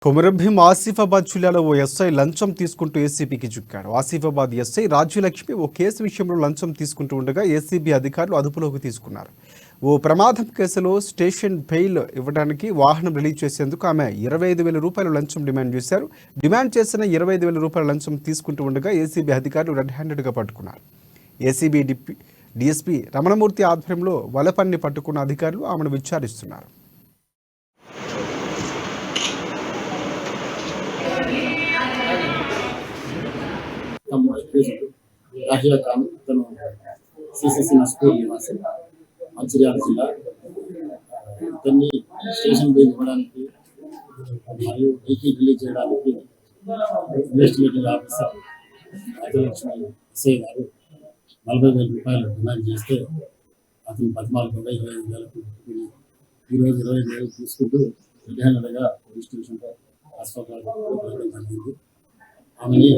కొమరంభీం ఆసిఫాబాద్ జిల్లాలో ఓ ఎస్ఐ లంచం తీసుకుంటూ ఏసీబీకి చిక్కాడు. ఆసిఫాబాద్ ఎస్ఐ రాజ్యలక్ష్మి ఓ కేసు విషయంలో లంచం తీసుకుంటూ ఉండగా ఏసీబీ అధికారులు అదుపులోకి తీసుకున్నారు. ఓ ప్రమాదం కేసులో స్టేషన్ బెయిల్ ఇవ్వడానికి వాహనం రిలీజ్ చేసేందుకు ఆమె 25,000 రూపాయల లంచం డిమాండ్ చేశారు. డిమాండ్ చేసిన 25,000 రూపాయల లంచం తీసుకుంటూ ఉండగా ఏసీబీ అధికారులు రెడ్ హ్యాండెడ్గా పట్టుకున్నారు. ఏసీబీ డీఎస్పీ రమణమూర్తి ఆధ్వర్యంలో వలపన్ని పట్టుకున్న అధికారులు ఆమెను విచారిస్తున్నారు. రాహియా ఖాన్ తను సిసిసి స్కూల్ నివాసి మంచిర్యాల జిల్లా. ఇతన్ని స్టేషన్ బెయిల్ ఇవ్వడానికి మరియు వెహికల్ రిలీజ్ చేయడానికి ఇన్వెస్టిగేటింగ్ ఆఫీసర్ రాజ్యలక్ష్మి ఎస్ఐ గారు 40,000 రూపాయలు డిమాండ్ చేస్తే అతను 25,000 ఈరోజు 25,000 తీసుకుంటూ విధానంగా పోలీస్ స్టేషన్లో హాస్పిటల్ జరిగింది. ఆమెని